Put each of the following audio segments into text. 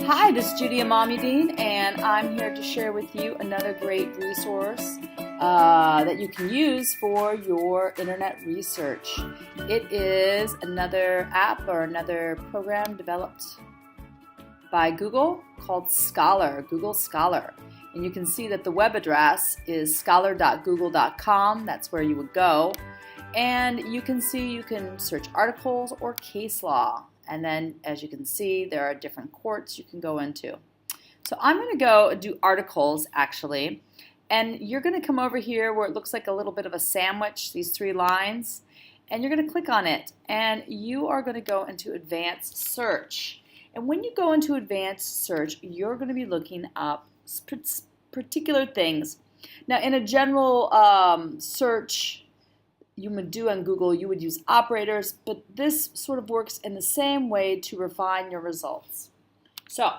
Hi, this is Judy Amamudine, and I'm here to share with you another great resource that you can use for your internet research. It is another app or another program developed by Google called Scholar, Google Scholar. And you can see that the web address is scholar.google.com. That's where you would go. And you can see you can search articles or case law. And then, as you can see, there are different courts you can go into. So I'm going to go do articles, actually. And you're going to come over here where it looks like a little bit of a sandwich, these three lines. And you're going to click on it. And you are going to go into advanced search. And when you go into advanced search, you're going to be looking up particular things. Now, in a general search you would do on Google, you would use operators, but this sort of works in the same way to refine your results. So,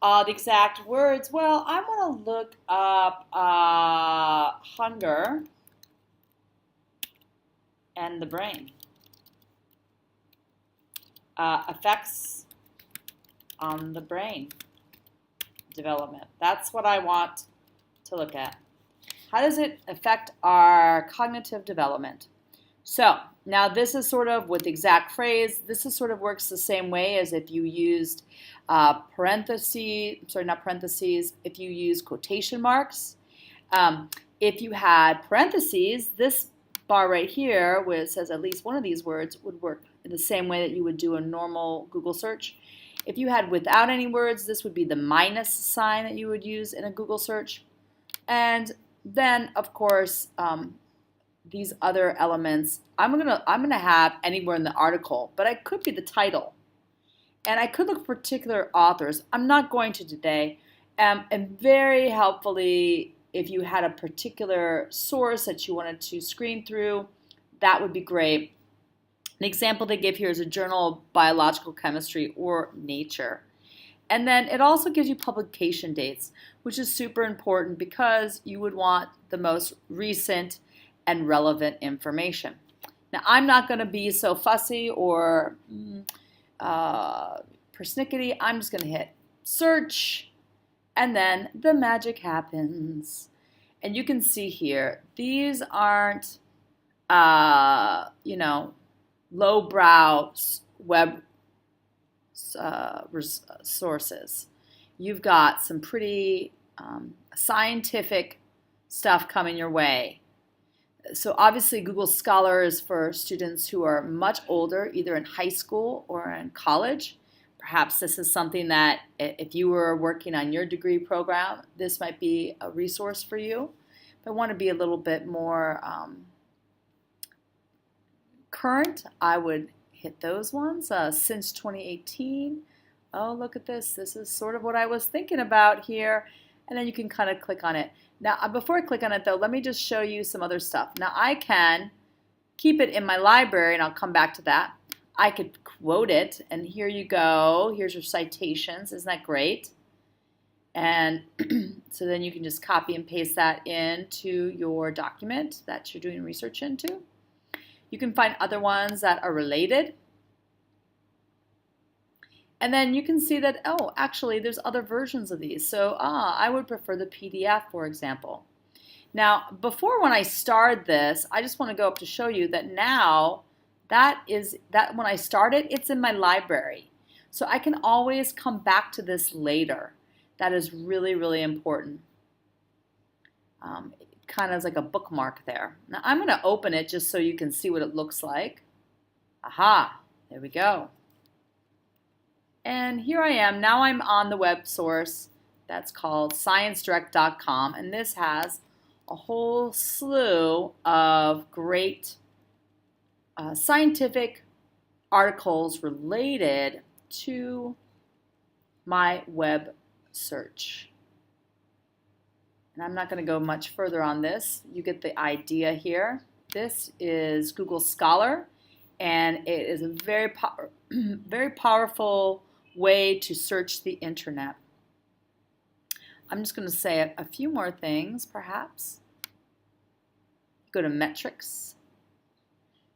the exact words, well, I want to look up hunger and the brain. Effects on the brain development. That's what I want to look at. How does it affect our cognitive development? So now this is sort of with the exact phrase, this is sort of works the same way as if you used if you use quotation marks. If you had parentheses, this bar right here where it says at least one of these words would work in the same way that you would do a normal Google search. If you had without any words, this would be the minus sign that you would use in a Google search. And then, of course, these other elements, I'm gonna have anywhere in the article, but I could be the title, and I could look for particular authors. I'm not going to today. And very helpfully, if you had a particular source that you wanted to screen through, that would be great. An example they give here is a journal of biological chemistry or Nature. And then it also gives you publication dates, which is super important because you would want the most recent and relevant information. Now, I'm not going to be so fussy or persnickety. I'm just going to hit search, and then the magic happens. And you can see here, these aren't, lowbrow web sources. You've got some pretty scientific stuff coming your way. So obviously Google Scholar is for students who are much older, either in high school or in college. Perhaps this is something that if you were working on your degree program, this might be a resource for you. If I want to be a little bit more current, I would hit those ones. Since 2018, oh, look at this. This is sort of what I was thinking about here. And then you can kind of click on it. Now, before I click on it, though, let me just show you some other stuff. Now, I can keep it in my library, and I'll come back to that. I could quote it, and here you go. Here's your citations. Isn't that great? And so then you can just copy and paste that into your document that you're doing research into. You can find other ones that are related. And then you can see that, oh, actually, there's other versions of these. So, I would prefer the PDF, for example. Now, before when I started this, I just want to go up to show you that now, that when I started, it's in my library. So I can always come back to this later. That is really, really important. Kind of as like a bookmark there. Now I'm going to open it just so you can see what it looks like. Aha, there we go. And here I am. Now I'm on the web source that's called sciencedirect.com, and this has a whole slew of great scientific articles related to my web search. And I'm not going to go much further on this. You get the idea here. This is Google Scholar, and it is a very, very powerful way to search the internet. I'm just going to say a few more things, perhaps. Go to metrics.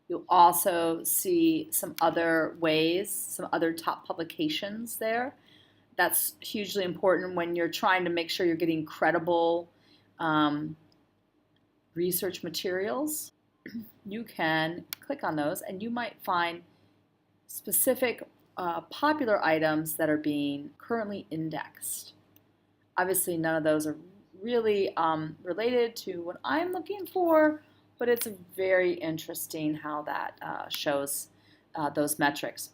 You'll also see some other ways, some other top publications there. That's hugely important when you're trying to make sure you're getting credible um, research materials. You can click on those and you might find specific popular items that are being currently indexed. Obviously, none of those are really related to what I'm looking for, but it's very interesting how that shows those metrics.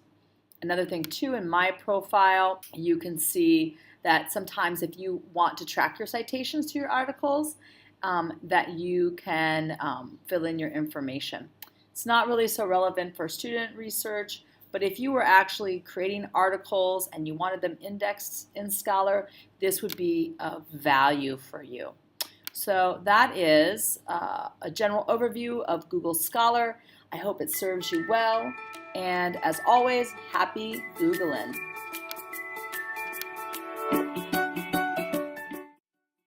Another thing too, in my profile, you can see that sometimes if you want to track your citations to your articles, that you can fill in your information. It's not really so relevant for student research, but if you were actually creating articles and you wanted them indexed in Scholar, this would be of value for you. So that is a general overview of Google Scholar. I hope it serves you well. And as always, happy Googling.